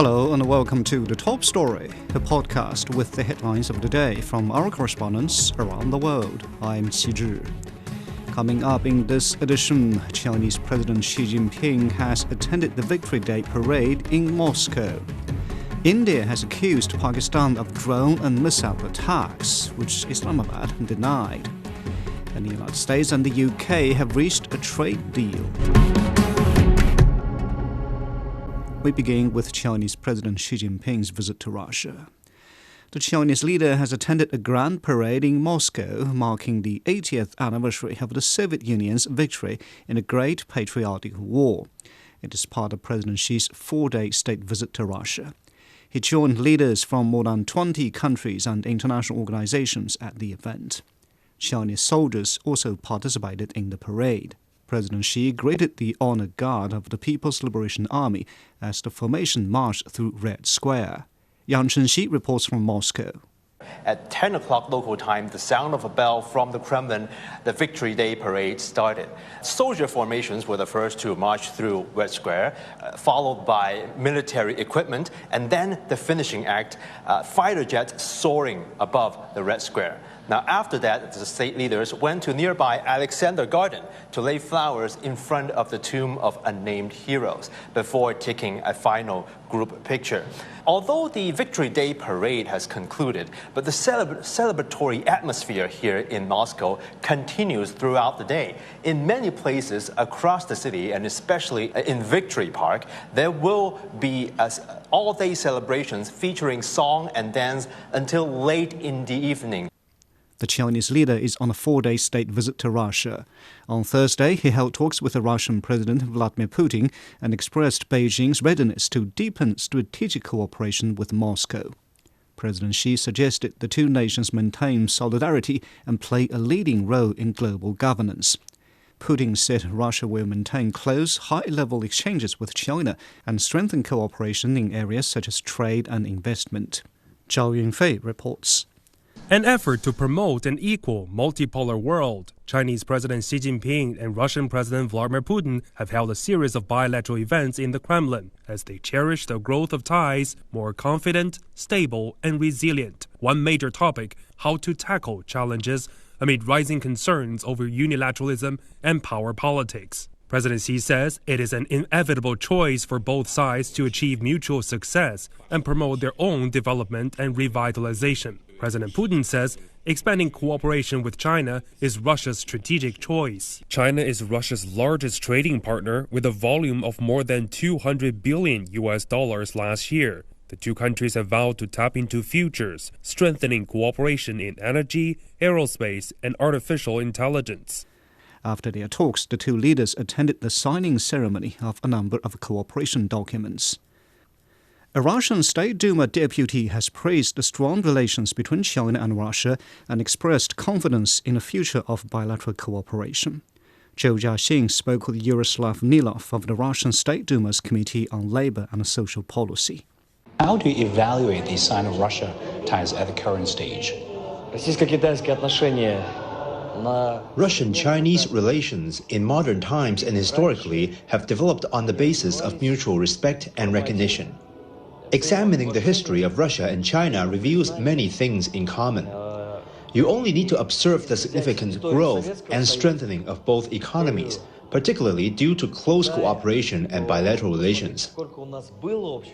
Hello and welcome to The Top Story, a podcast with the headlines of the day from our correspondents around the world. I'm Qi Zhi. Coming up in this edition, Chinese President Xi Jinping has attended the Victory Day parade in Moscow. India has accused Pakistan of drone and missile attacks, which Islamabad denied. And the United States and the UK have reached a trade deal. We begin with Chinese President Xi Jinping's visit to Russia. The Chinese leader has attended a grand parade in Moscow, marking the 80th anniversary of the Soviet Union's victory in the Great Patriotic War. It is part of President Xi's four-day state visit to Russia. He joined leaders from more than 20 countries and international organizations at the event. Chinese soldiers also participated in the parade. President Xi greeted the honor guard of the People's Liberation Army as the formation marched through Red Square. Yang Chenxi reports from Moscow. At 10 o'clock local time, the sound of a bell from the Kremlin, the Victory Day parade started. Soldier formations were the first to march through Red Square, followed by military equipment, and then the finishing act, fighter jets soaring above the Red Square. Now, after that, the state leaders went to nearby Alexander Garden to lay flowers in front of the tomb of unnamed heroes before taking a final group picture. Although the Victory Day parade has concluded, but the celebratory atmosphere here in Moscow continues throughout the day. In many places across the city, and especially in Victory Park, there will be all-day celebrations featuring song and dance until late in the evening. The Chinese leader is on a four-day state visit to Russia. On Thursday, he held talks with the Russian President Vladimir Putin and expressed Beijing's readiness to deepen strategic cooperation with Moscow. President Xi suggested the two nations maintain solidarity and play a leading role in global governance. Putin said Russia will maintain close, high-level exchanges with China and strengthen cooperation in areas such as trade and investment. Zhao Yunfei reports. An effort to promote an equal, multipolar world, Chinese President Xi Jinping and Russian President Vladimir Putin have held a series of bilateral events in the Kremlin as they cherish the growth of ties more confident, stable, and resilient. One major topic, how to tackle challenges amid rising concerns over unilateralism and power politics. President Xi says it is an inevitable choice for both sides to achieve mutual success and promote their own development and revitalization. President Putin says expanding cooperation with China is Russia's strategic choice. China is Russia's largest trading partner with a volume of more than $200 billion last year. The two countries have vowed to tap into futures, strengthening cooperation in energy, aerospace, and artificial intelligence. After their talks, the two leaders attended the signing ceremony of a number of cooperation documents. A Russian State Duma deputy has praised the strong relations between China and Russia and expressed confidence in the future of bilateral cooperation. Zhou Jiaxing spoke with Yaroslav Nilov of the Russian State Duma's Committee on Labor and Social Policy. How do you evaluate the Sino-Russia ties at the current stage? Russian-Chinese relations in modern times and historically have developed on the basis of mutual respect and recognition. Examining the history of Russia and China reveals many things in common. You only need to observe the significant growth and strengthening of both economies, particularly due to close cooperation and bilateral relations.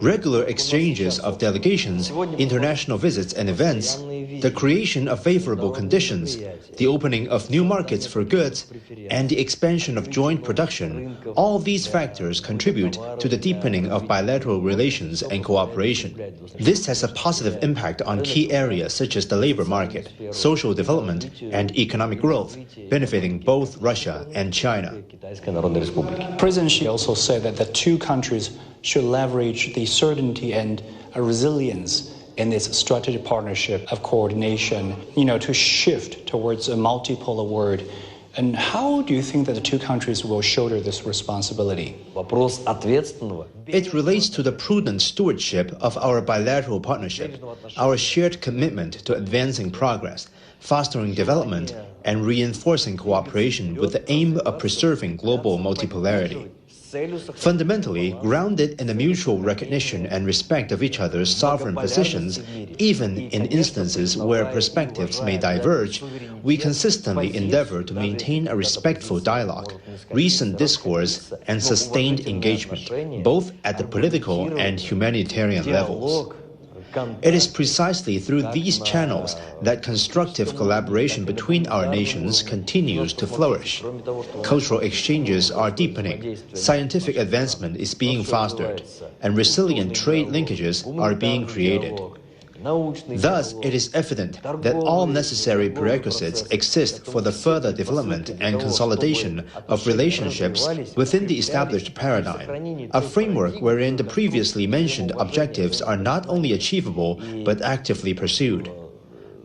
Regular exchanges of delegations, international visits and events, the creation of favorable conditions, the opening of new markets for goods, and the expansion of joint production, all these factors contribute to the deepening of bilateral relations and cooperation. This has a positive impact on key areas such as the labor market, social development, and economic growth, benefiting both Russia and China. President Xi also said that the two countries should leverage the certainty and resilience in this strategic partnership of coordination, to shift towards a multipolar world. And how do you think that the two countries will shoulder this responsibility? It relates to the prudent stewardship of our bilateral partnership, our shared commitment to advancing progress, fostering development, and reinforcing cooperation with the aim of preserving global multipolarity. Fundamentally, grounded in the mutual recognition and respect of each other's sovereign positions, even in instances where perspectives may diverge, we consistently endeavor to maintain a respectful dialogue, recent discourse, and sustained engagement, both at the political and humanitarian levels. It is precisely through these channels that constructive collaboration between our nations continues to flourish. Cultural exchanges are deepening, scientific advancement is being fostered, and resilient trade linkages are being created. Thus, it is evident that all necessary prerequisites exist for the further development and consolidation of relationships within the established paradigm, a framework wherein the previously mentioned objectives are not only achievable but actively pursued.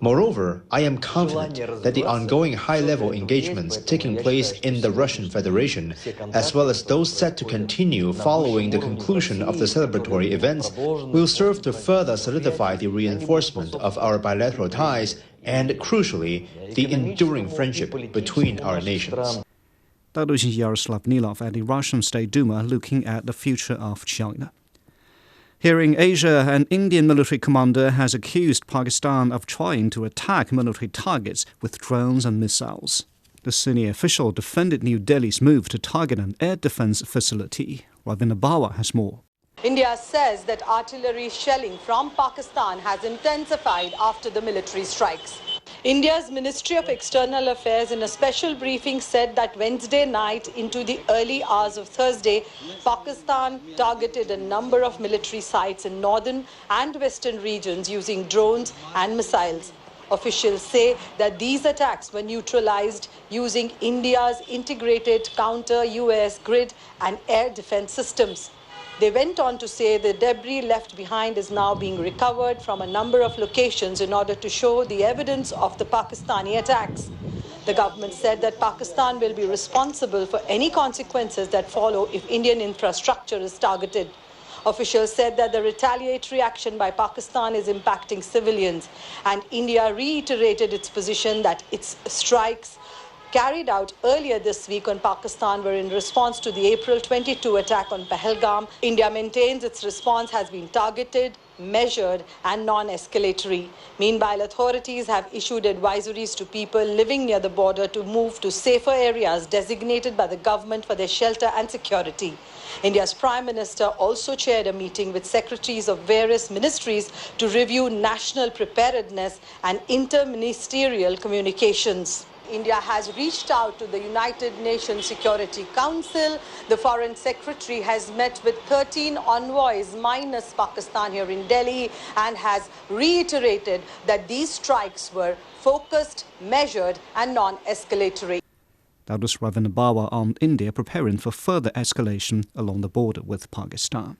Moreover, I am confident that the ongoing high-level engagements taking place in the Russian Federation, as well as those set to continue following the conclusion of the celebratory events, will serve to further solidify the reinforcement of our bilateral ties and, crucially, the enduring friendship between our nations. That was Yaroslav Nilov at the Russian State Duma looking at the future of China. Here in Asia, an Indian military commander has accused Pakistan of trying to attack military targets with drones and missiles. The senior official defended New Delhi's move to target an air defense facility. Ravina Bawa has more. India says that artillery shelling from Pakistan has intensified after the military strikes. India's Ministry of External Affairs in a special briefing said that Wednesday night into the early hours of Thursday, Pakistan targeted a number of military sites in northern and western regions using drones and missiles. Officials say that these attacks were neutralized using India's integrated counter-US grid and air defense systems. They went on to say the debris left behind is now being recovered from a number of locations in order to show the evidence of the Pakistani attacks. The government said that Pakistan will be responsible for any consequences that follow if Indian infrastructure is targeted. Officials said that the retaliatory action by Pakistan is impacting civilians, and India reiterated its position that its strikes carried out earlier this week on Pakistan were in response to the April 22 attack on Pahalgam. India maintains its response has been targeted, measured and non-escalatory. Meanwhile, authorities have issued advisories to people living near the border to move to safer areas designated by the government for their shelter and security. India's Prime Minister also chaired a meeting with secretaries of various ministries to review national preparedness and interministerial communications. India has reached out to the United Nations Security Council. The Foreign Secretary has met with 13 envoys minus Pakistan here in Delhi and has reiterated that these strikes were focused, measured and non-escalatory. That was Ravina Bawa on India preparing for further escalation along the border with Pakistan.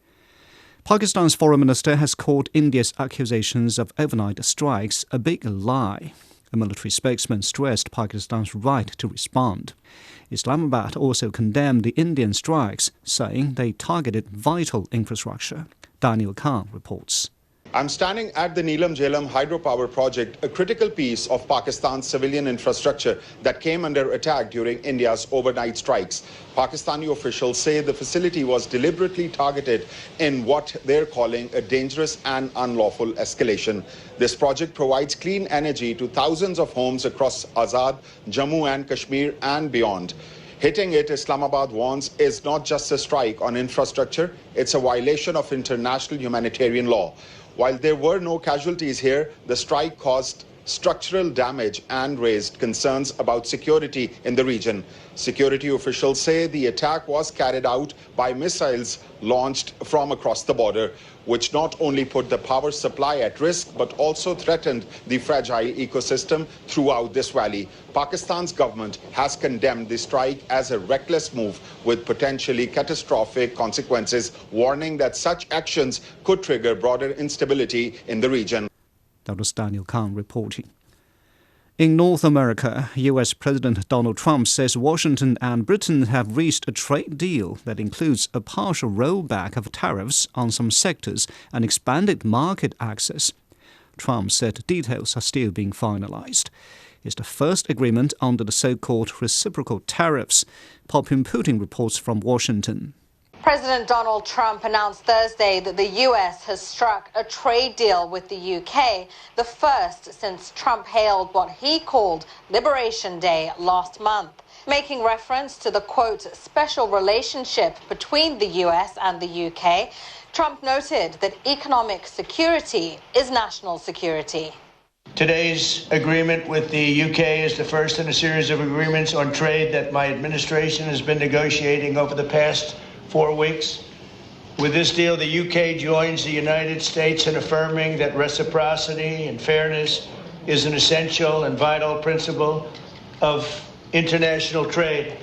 Pakistan's foreign minister has called India's accusations of overnight strikes a big lie. A military spokesman stressed Pakistan's right to respond. Islamabad also condemned the Indian strikes, saying they targeted vital infrastructure. Daniel Khan reports. I'm standing at the Neelam Jhelum hydropower project, a critical piece of Pakistan's civilian infrastructure that came under attack during India's overnight strikes. Pakistani officials say the facility was deliberately targeted in what they're calling a dangerous and unlawful escalation. This project provides clean energy to thousands of homes across Azad, Jammu and Kashmir and beyond. Hitting it, Islamabad warns, is not just a strike on infrastructure, it's a violation of international humanitarian law. While there were no casualties here, the strike caused structural damage and raised concerns about security in the region. Security officials say the attack was carried out by missiles launched from across the border, which not only put the power supply at risk, but also threatened the fragile ecosystem throughout this valley. Pakistan's government has condemned the strike as a reckless move with potentially catastrophic consequences, warning that such actions could trigger broader instability in the region. That was Daniel Khan reporting. In North America, U.S. President Donald Trump says Washington and Britain have reached a trade deal that includes a partial rollback of tariffs on some sectors and expanded market access. Trump said details are still being finalized. It's the first agreement under the so-called reciprocal tariffs. Popin Putin reports from Washington. President Donald Trump announced Thursday that the U.S. has struck a trade deal with the U.K., the first since Trump hailed what he called Liberation Day last month. Making reference to the, quote, special relationship between the U.S. and the U.K., Trump noted that economic security is national security. Today's agreement with the UK is the first in a series of agreements on trade that my administration has been negotiating over the past 4 weeks. With this deal, the UK joins the United States in affirming that reciprocity and fairness is an essential and vital principle of international trade.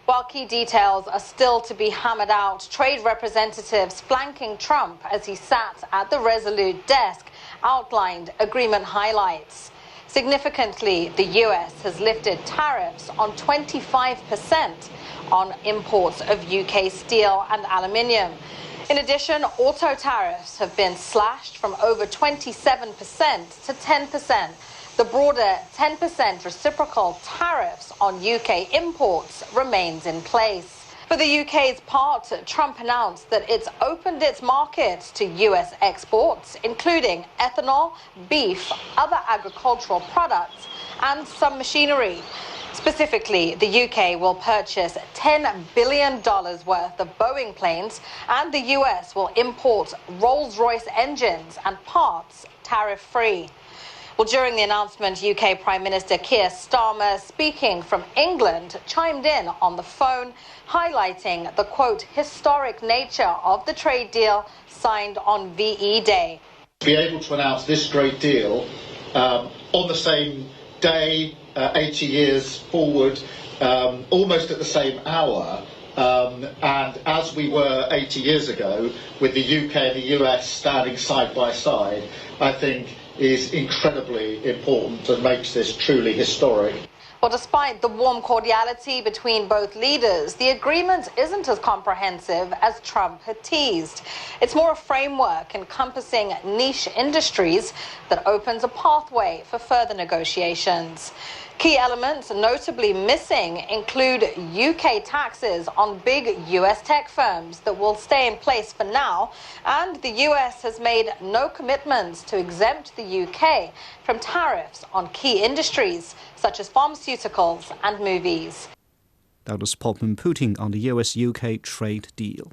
While key details are still to be hammered out, trade representatives flanking Trump as he sat at the Resolute desk outlined agreement highlights. Significantly, the U.S. has lifted tariffs on 25% on imports of UK steel and aluminium. In addition, auto tariffs have been slashed from over 27% to 10%. The broader 10% reciprocal tariffs on UK imports remains in place. For the UK's part, Trump announced that it's opened its market to US exports, including ethanol, beef, other agricultural products, and some machinery. Specifically, the UK will purchase $10 billion worth of Boeing planes, and the US will import Rolls-Royce engines and parts tariff-free. Well, during the announcement, UK Prime Minister Keir Starmer, speaking from England, chimed in on the phone, highlighting the, quote, historic nature of the trade deal signed on VE Day. To be able to announce this great deal on the same day, 80 years forward, almost at the same hour, and as we were 80 years ago, with the UK and the US standing side by side, I think is incredibly important and makes this truly historic. Well, despite the warm cordiality between both leaders, the agreement isn't as comprehensive as Trump had teased. It's more a framework encompassing niche industries that opens a pathway for further negotiations. Key elements notably missing include UK taxes on big US tech firms that will stay in place for now, and the US has made no commitments to exempt the UK from tariffs on key industries such as pharmaceuticals and movies. That was President Putin on the US-UK trade deal.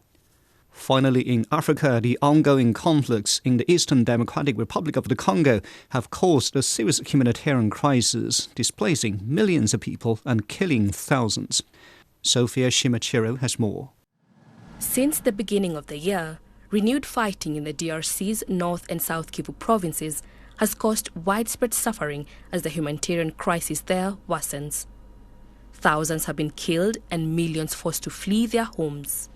Finally, in Africa, the ongoing conflicts in the Eastern Democratic Republic of the Congo have caused a serious humanitarian crisis, displacing millions of people and killing thousands. Sophia Shimachiro has more. Since the beginning of the year, renewed fighting in the DRC's North and South Kivu provinces has caused widespread suffering as the humanitarian crisis there worsens. Thousands have been killed and millions forced to flee their homes.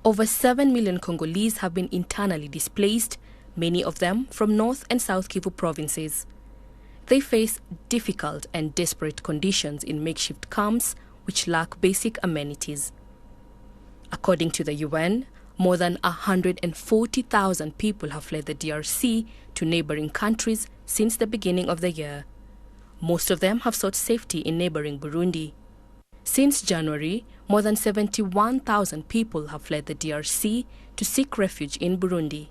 Over 7 million Congolese have been internally displaced, many of them from North and South Kivu provinces. They face difficult and desperate conditions in makeshift camps which lack basic amenities. According to the UN, more than 140,000 people have fled the DRC to neighboring countries since the beginning of the year. Most of them have sought safety in neighboring Burundi. Since January, more than 71,000 people have fled the DRC to seek refuge in Burundi.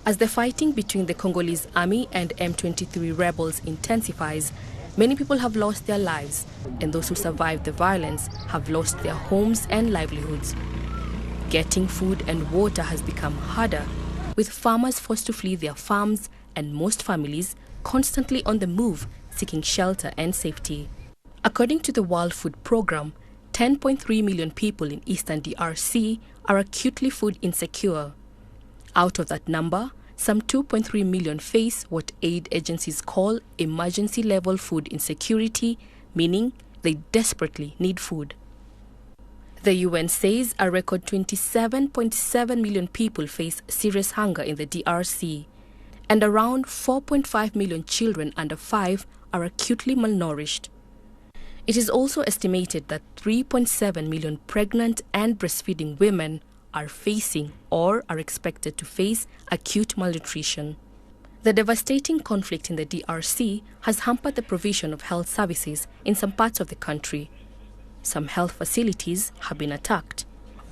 As the fighting between the Congolese army and M23 rebels intensifies, many people have lost their lives, and those who survived the violence have lost their homes and livelihoods. Getting food and water has become harder, with farmers forced to flee their farms and most families constantly on the move, seeking shelter and safety. According to the World Food Programme, 10.3 million people in eastern DRC are acutely food insecure. Out of that number, some 2.3 million face what aid agencies call emergency-level food insecurity, meaning they desperately need food. The UN says a record 27.7 million people face serious hunger in the DRC, and around 4.5 million children under 5 are acutely malnourished. It is also estimated that 3.7 million pregnant and breastfeeding women are facing or are expected to face acute malnutrition. The devastating conflict in the DRC has hampered the provision of health services in some parts of the country. some health facilities have been attacked,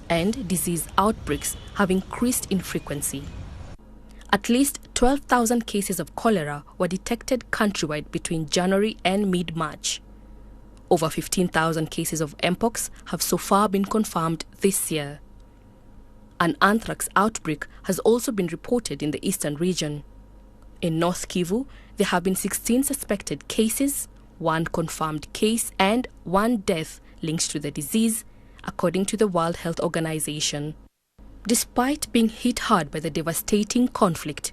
and disease outbreaks have increased in frequency. At least 12,000 cases of cholera were detected countrywide between January and mid-March. Over 15,000 cases of mpox have so far been confirmed this year. An anthrax outbreak has also been reported in the eastern region. In North Kivu, there have been 16 suspected cases, 1 confirmed case, and 1 death linked to the disease, according to the World Health Organization. Despite being hit hard by the devastating conflict,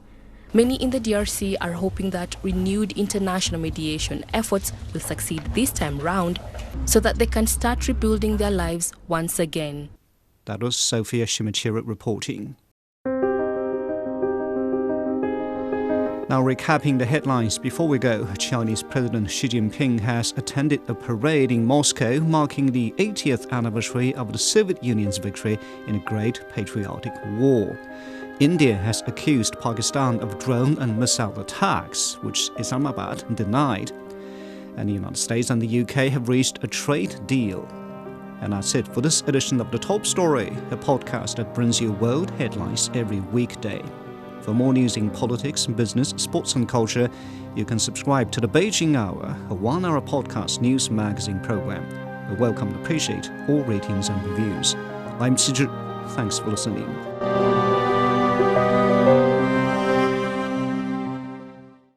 many in the DRC are hoping that renewed international mediation efforts will succeed this time round so that they can start rebuilding their lives once again. That was Sophia Shimachira reporting. Now recapping the headlines before we go, Chinese President Xi Jinping has attended a parade in Moscow marking the 80th anniversary of the Soviet Union's victory in the Great Patriotic War. India has accused Pakistan of drone and missile attacks, which Islamabad denied. And the United States and the UK have reached a trade deal. And that's it for this edition of The Top Story, a podcast that brings you world headlines every weekday. For more news in politics, business, sports and culture, you can subscribe to the Beijing Hour, a 1-hour podcast news magazine program. We welcome and appreciate all ratings and reviews. I'm Qi Zhi. Thanks for listening.